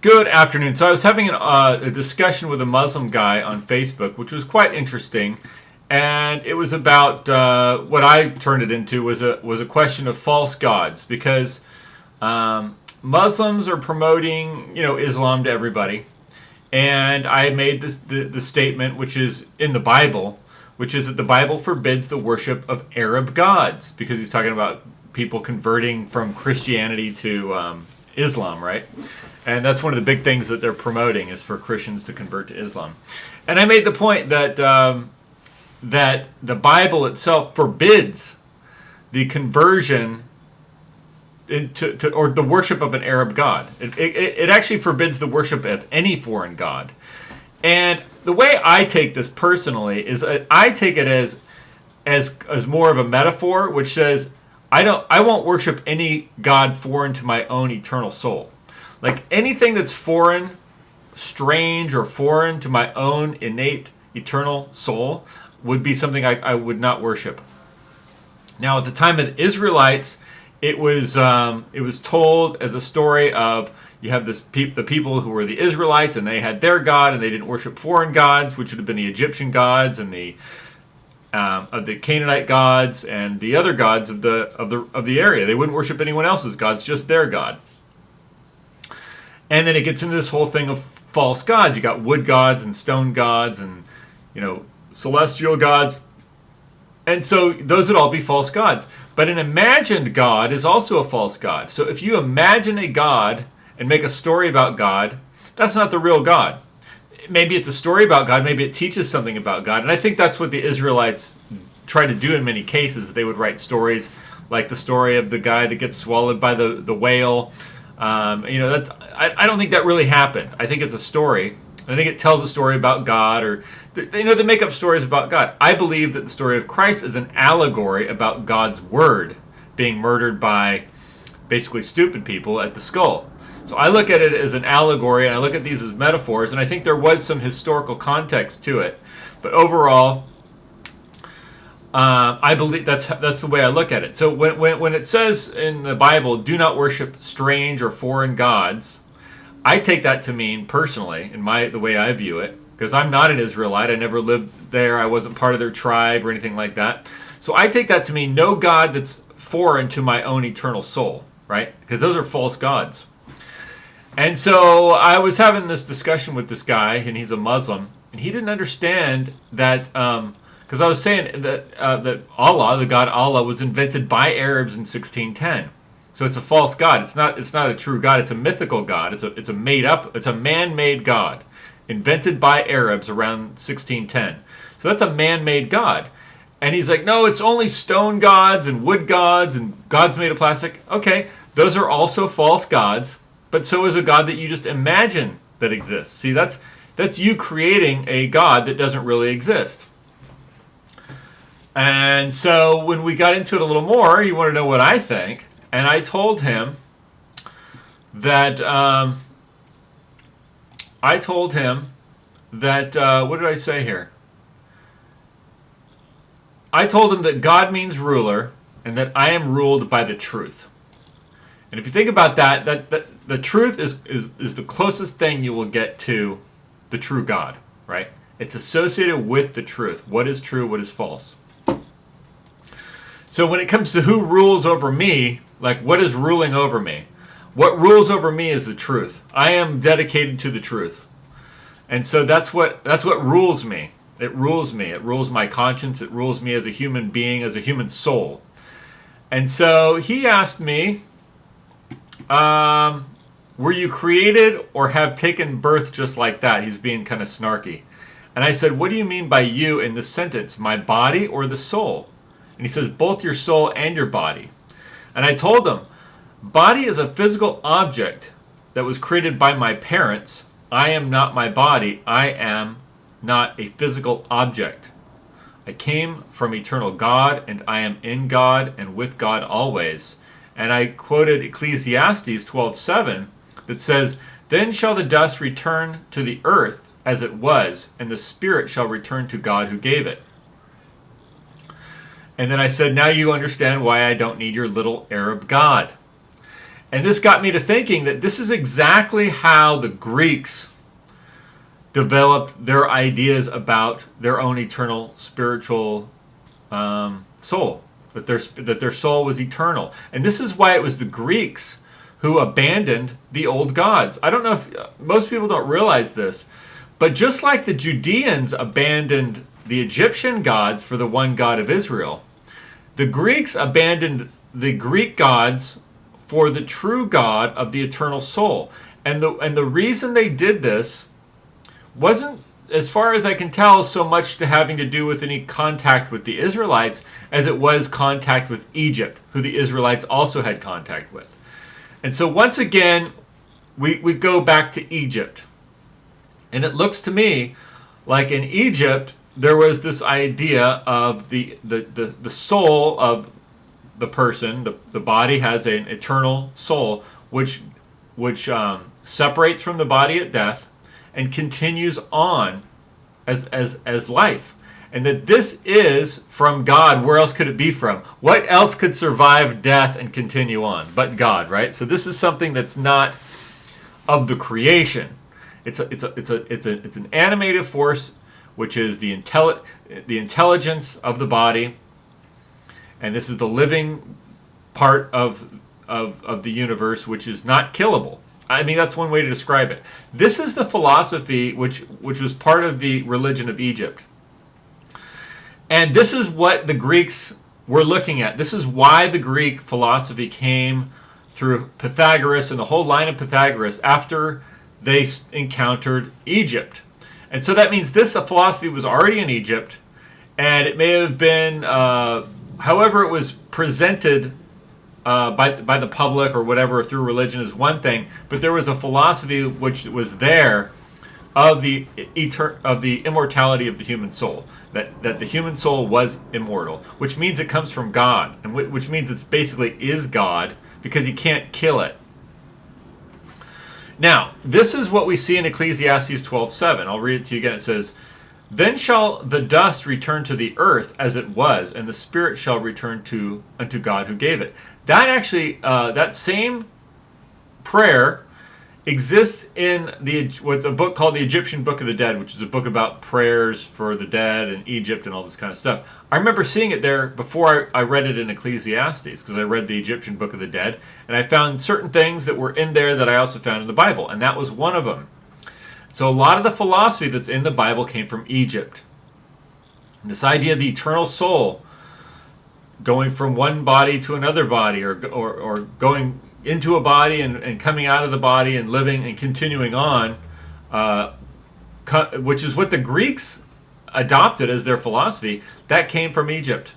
Good afternoon. So I was having a discussion with a Muslim guy on Facebook, which was quite interesting, and it was about what I turned it into was a question of false gods because Muslims are promoting Islam to everybody, and I made the statement, which is in the Bible, which is that the Bible forbids the worship of Arab gods because he's talking about people converting from Christianity to Islam, right? And that's one of the big things that they're promoting is for Christians to convert to Islam. And I made the point that that the Bible itself forbids the conversion or the worship of an Arab god. It actually forbids the worship of any foreign god. And the way I take this personally is I take it as more of a metaphor, which says I won't worship any god foreign to my own eternal soul. Like anything that's foreign, strange, or foreign to my own innate eternal soul would be something I would not worship. Now, at the time of the Israelites, it was told as a story of you have the people who were the Israelites and they had their god and they didn't worship foreign gods, which would have been the Egyptian gods and the Canaanite gods and the other gods of the area. They wouldn't worship anyone else's gods, just their god. And then it gets into this whole thing of false gods. You got wood gods and stone gods and, celestial gods. And so those would all be false gods. But an imagined god is also a false god. So if you imagine a god and make a story about God, that's not the real God. Maybe it's a story about God. Maybe it teaches something about God. And I think that's what the Israelites try to do in many cases. They would write stories like the story of the guy that gets swallowed by the whale. I don't think that really happened. I think it's a story. I think it tells a story about God, or they make up stories about God. I believe that the story of Christ is an allegory about God's word being murdered by basically stupid people at the skull. So I look at it as an allegory, and I look at these as metaphors, and I think there was some historical context to it. But overall, I believe that's the way I look at it. So when it says in the Bible, "Do not worship strange or foreign gods," I take that to mean personally, in the way I view it, because I'm not an Israelite. I never lived there. I wasn't part of their tribe or anything like that. So I take that to mean no god that's foreign to my own eternal soul, right? Because those are false gods. And so I was having this discussion with this guy, and he's a Muslim, and he didn't understand that. Because I was saying that Allah, the god Allah, was invented by Arabs in 1610, so it's a false god. It's not a true god. It's a mythical god. It's a man-made god, invented by Arabs around 1610. So that's a man-made god. And he's like, no, it's only stone gods and wood gods and gods made of plastic. Okay, those are also false gods, but so is a god that you just imagine that exists. See, that's you creating a god that doesn't really exist. And so when we got into it a little more, you want to know what I think. And I told him that, what did I say here? I told him that God means ruler and that I am ruled by the truth. And if you think about that the truth is the closest thing you will get to the true God, right? It's associated with the truth. What is true, what is false? So when it comes to who rules over me, like what is ruling over me? What rules over me is the truth. I am dedicated to the truth. And so that's what rules me. It rules me. It rules my conscience. It rules me as a human being, as a human soul. And so he asked me, were you created or have taken birth just like that? He's being kind of snarky. And I said, what do you mean by you in this sentence? My body or the soul? And he says, both your soul and your body. And I told him, body is a physical object that was created by my parents. I am not my body. I am not a physical object. I came from eternal God, and I am in God and with God always. And I quoted Ecclesiastes 12:7 that says, then shall the dust return to the earth as it was, and the spirit shall return to God who gave it. And then I said, now you understand why I don't need your little Arab God. And this got me to thinking that this is exactly how the Greeks developed their ideas about their own eternal spiritual soul, that their soul was eternal. And this is why it was the Greeks who abandoned the old gods. I don't know if most people don't realize this, but just like the Judeans abandoned the Egyptian gods for the one God of Israel, the Greeks abandoned the Greek gods for the true God of the eternal soul. And the reason they did this wasn't, as far as I can tell, so much to having to do with any contact with the Israelites as it was contact with Egypt, who the Israelites also had contact with. And so once again, we go back to Egypt. And it looks to me like in Egypt, there was this idea of the soul of the person. The body has an eternal soul, which separates from the body at death and continues on as life. And that this is from God. Where else could it be from? What else could survive death and continue on but God, right? So this is something that's not of the creation. It's an animative force, which is the intelligence of the body, and this is the living part of the universe, which is not killable. I mean, that's one way to describe it. This is the philosophy which was part of the religion of Egypt. And this is what the Greeks were looking at. This is why the Greek philosophy came through Pythagoras and the whole line of Pythagoras after they encountered Egypt. And so that means this philosophy was already in Egypt, and it may have been, however it was presented by the public or whatever through religion is one thing, but there was a philosophy which was there of the immortality of the human soul, that the human soul was immortal, which means it comes from God, and which means it's basically is God because you can't kill it. Now, this is what we see in Ecclesiastes 12:7. I'll read it to you again. It says, "Then shall the dust return to the earth as it was, and the spirit shall return unto God who gave it." That actually, that same prayer exists in what's a book called the Egyptian Book of the Dead, which is a book about prayers for the dead and Egypt and all this kind of stuff. I remember seeing it there before I read it in Ecclesiastes, because I read the Egyptian Book of the Dead, and I found certain things that were in there that I also found in the Bible, and that was one of them. So a lot of the philosophy that's in the Bible came from Egypt. And this idea of the eternal soul going from one body to another body, or going into a body and coming out of the body and living and continuing on, which is what the Greeks adopted as their philosophy, that came from Egypt.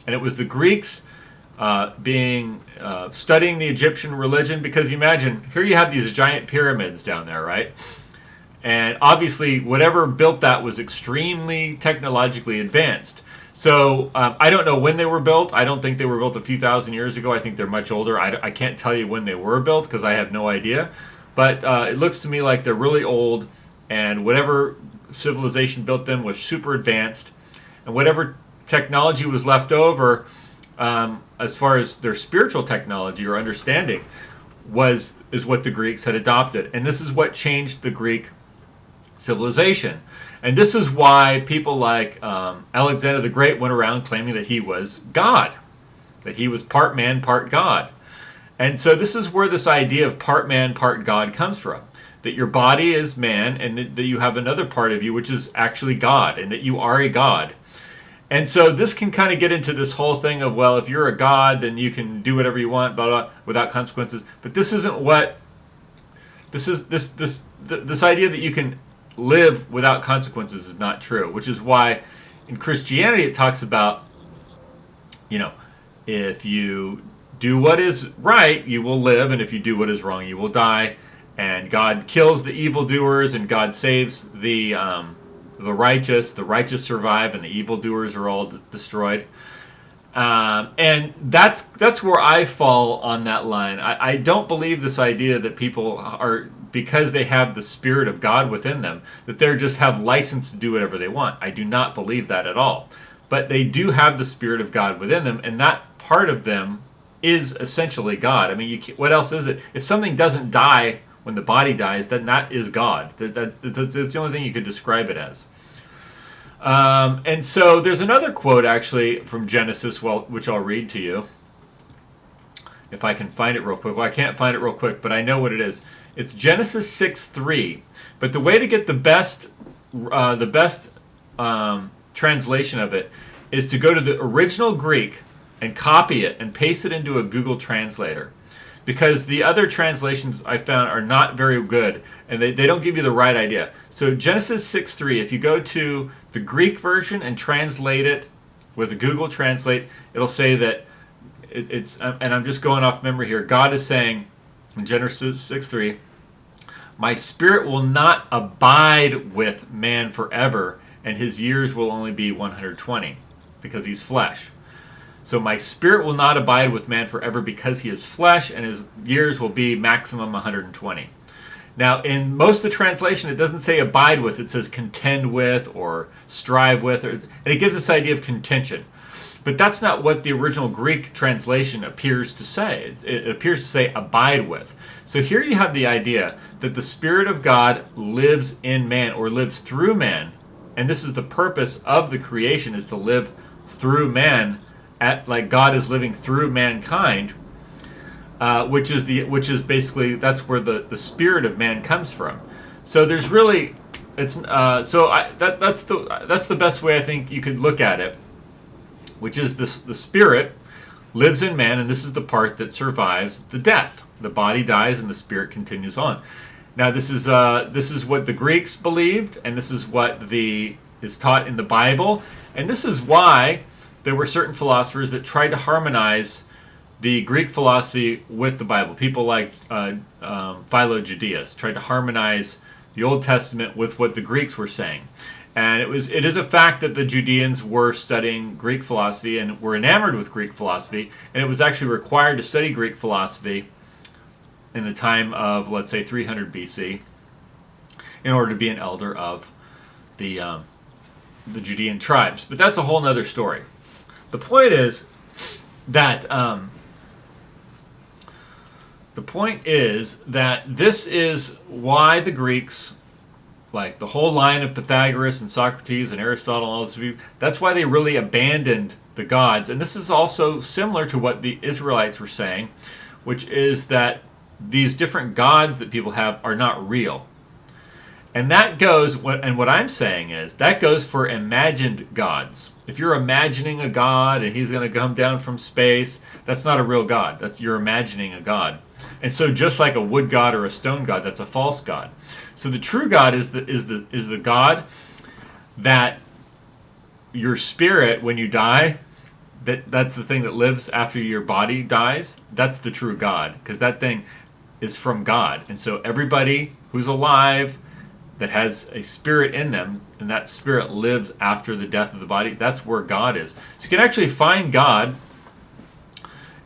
And it was the Greeks studying the Egyptian religion, because you imagine, here you have these giant pyramids down there, right? And obviously whatever built that was extremely technologically advanced. So I don't know when they were built. I don't think they were built a few thousand years ago. I think they're much older. I can't tell you when they were built because I have no idea. But it looks to me like they're really old, and whatever civilization built them was super advanced. And whatever technology was left over, as far as their spiritual technology or understanding, is what the Greeks had adopted. And this is what changed the Greek civilization. And this is why people like Alexander the Great went around claiming that he was God, that he was part man, part God. And so this is where this idea of part man, part God comes from, that your body is man and that you have another part of you which is actually God, and that you are a God. And so this can kind of get into this whole thing of, well, if you're a God, then you can do whatever you want, blah, blah, without consequences. But this isn't what, this idea that you can live without consequences is not true, which is why in Christianity it talks about, if you do what is right, you will live, and if you do what is wrong, you will die. And God kills the evildoers, and God saves the righteous. The righteous survive, and the evildoers are all destroyed. And that's where I fall on that line. I don't believe this idea that people are, because they have the Spirit of God within them, that they just have license to do whatever they want. I do not believe that at all. But they do have the Spirit of God within them, and that part of them is essentially God. I mean, what else is it? If something doesn't die when the body dies, then that is God. That's the only thing you could describe it as. And so there's another quote actually from Genesis, which I'll read to you. If I can find it real quick. Well, I can't find it real quick, but I know what it is. It's Genesis 6:3. But the way to get the best translation of it is to go to the original Greek and copy it and paste it into a Google Translator. Because the other translations I found are not very good, and they don't give you the right idea. So Genesis 6:3, if you go to the Greek version and translate it with a Google Translate, it'll say that it's, and I'm just going off memory here, God is saying in Genesis 6:3, my spirit will not abide with man forever, and his years will only be 120, because he's flesh. So my spirit will not abide with man forever because he is flesh, and his years will be maximum 120. Now, in most of the translation, it doesn't say abide with, it says contend with or strive with, and it gives this idea of contention. But that's not what the original Greek translation appears to say. It appears to say abide with. So here you have the idea that the Spirit of God lives in man, or lives through man, and this is the purpose of the creation, is to live through man, like God is living through mankind, which is basically, that's where the spirit of man comes from. So there's really, that's the best way I think you could look at it, which is the spirit lives in man, and this is the part that survives the death. The body dies and the spirit continues on. Now this is what the Greeks believed, and this is what is taught in the Bible, and this is why there were certain philosophers that tried to harmonize the Greek philosophy with the Bible. People like Philo-Judaeus tried to harmonize the Old Testament with what the Greeks were saying. And it is a fact that the Judeans were studying Greek philosophy and were enamored with Greek philosophy, and it was actually required to study Greek philosophy in the time of, let's say, 300 BC in order to be an elder of the Judean tribes. But that's a whole other story. The point is that this is why the Greeks, like the whole line of Pythagoras and Socrates and Aristotle and all this people, that's why they really abandoned the gods. And this is also similar to what the Israelites were saying, which is that these different gods that people have are not real. And that goes, and what I'm saying is, that goes for imagined gods. If you're imagining a god and he's going to come down from space, that's not a real god. You're imagining a god. And so just like a wood god or a stone god, that's a false god. So the true God is the God that your spirit, when you die, that's the thing that lives after your body dies. That's the true God, because that thing is from God. And so everybody who's alive that has a spirit in them, and that spirit lives after the death of the body, that's where God is. So you can actually find God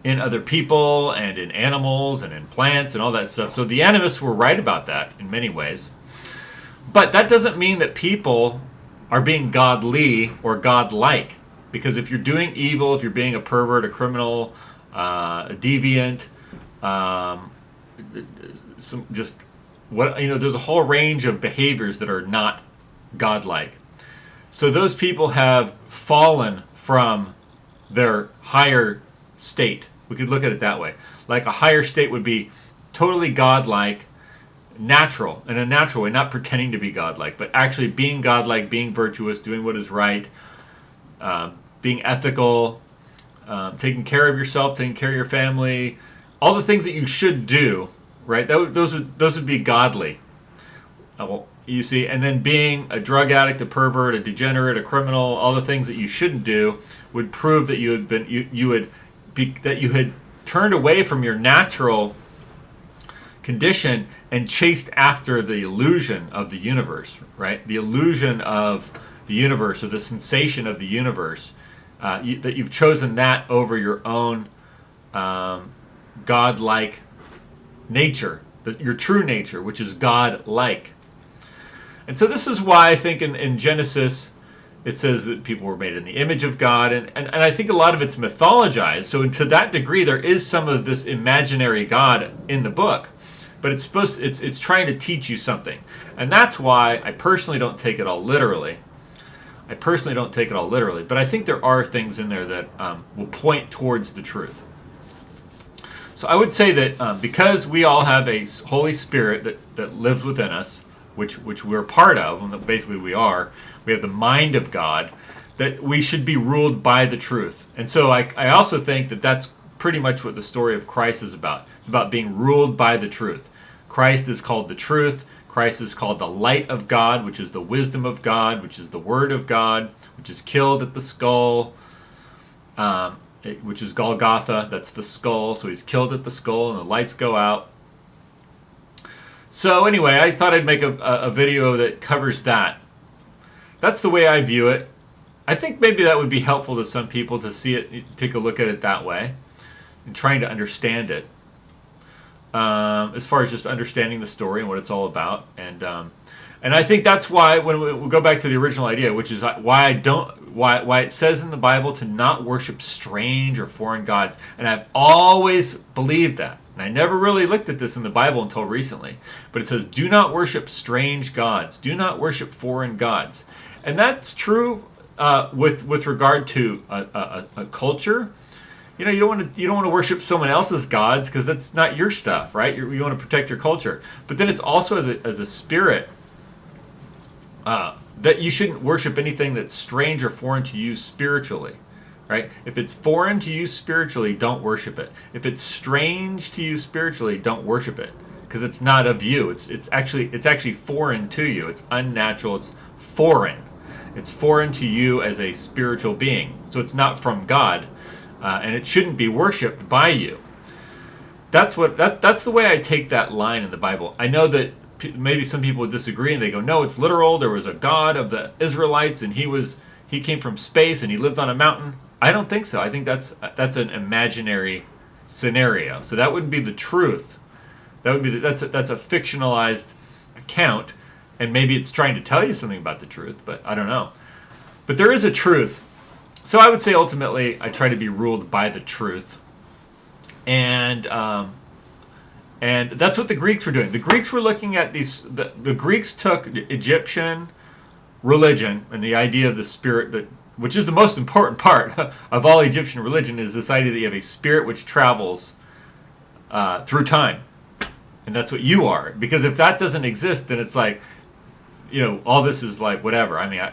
in other people and in animals and in plants and all that stuff. So the animists were right about that in many ways. But that doesn't mean that people are being godly or godlike. Because if you're doing evil, if you're being a pervert, a criminal, a deviant, there's a whole range of behaviors that are not godlike. So those people have fallen from their higher state. We could look at it that way. Like a higher state would be totally godlike, natural, in a natural way, not pretending to be godlike, but actually being godlike, being virtuous, doing what is right, being ethical, taking care of yourself, taking care of your family, all the things that you should do, right? Those would be godly. You see, and then being a drug addict, a pervert, a degenerate, a criminal, all the things that you shouldn't do would prove that you had turned away from your natural condition and chased after the illusion of the universe, right? The illusion of the universe, or the sensation of the universe, that you've chosen that over your own godlike nature, your true nature, which is God-like. And so this is why I think in Genesis, it says that people were made in the image of God, and I think a lot of it's mythologized. So to that degree, there is some of this imaginary God in the book, but it's trying to teach you something, and that's why I personally don't take it all literally. But I think there are things in there that will point towards the truth. So I would say that because we all have a Holy Spirit that lives within us, which we're part of, and basically we have the mind of God, that we should be ruled by the truth. And so I also think that that's pretty much what the story of Christ is about. It's about being ruled by the truth. Christ is called the truth. Christ is called the light of God, which is the wisdom of God, which is the word of God, which is killed at the skull, which is Golgotha. That's the skull. So he's killed at the skull, and the lights go out. So anyway, I thought I'd make a video that covers that. That's the way I view it. I think maybe that would be helpful to some people to see it, take a look at it that way, and trying to understand it. As far as just understanding the story and what it's all about, and I think that's why when we go back to the original idea, which is why it says in the Bible to not worship strange or foreign gods, and I've always believed that, and I never really looked at this in the Bible until recently, but it says do not worship strange gods, do not worship foreign gods, and that's true with regard to a culture. You know, you don't want to worship someone else's gods because that's not your stuff, right? You want to protect your culture. But then it's also as a spirit that you shouldn't worship anything that's strange or foreign to you spiritually, right? If it's foreign to you spiritually, don't worship it. If it's strange to you spiritually, don't worship it because it's not of you. It's actually foreign to you. It's unnatural. It's foreign. It's foreign to you as a spiritual being. So it's not from God. And it shouldn't be worshipped by you. That's the way I take that line in the Bible. I know that maybe some people would disagree and they go, no, it's literal. There was a God of the Israelites and he came from space and he lived on a mountain. I don't think so. I think that's an imaginary scenario. So that wouldn't be the truth. That's a fictionalized account, and maybe it's trying to tell you something about the truth, but I don't know. But there is a truth. So I would say ultimately I try to be ruled by the truth, and that's what the Greeks were doing. The Greeks were looking at these. The Greeks took Egyptian religion and the idea of the spirit, which is the most important part of all Egyptian religion, is this idea that you have a spirit which travels through time, and that's what you are. Because if that doesn't exist, then it's like, all this is like whatever. I mean,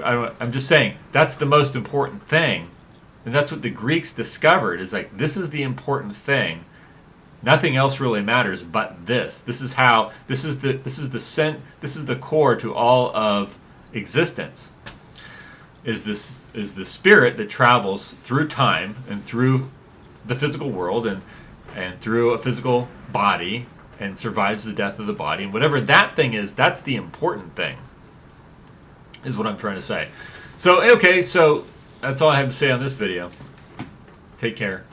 I'm just saying that's the most important thing, and that's what the Greeks discovered. Is like this is the important thing. Nothing else really matters but this. This is the core to all of existence. Is the spirit that travels through time and through the physical world and through a physical body and survives the death of the body, and whatever that thing is, that's the important thing. Is what I'm trying to say. So, okay, so that's all I have to say on this video. Take care.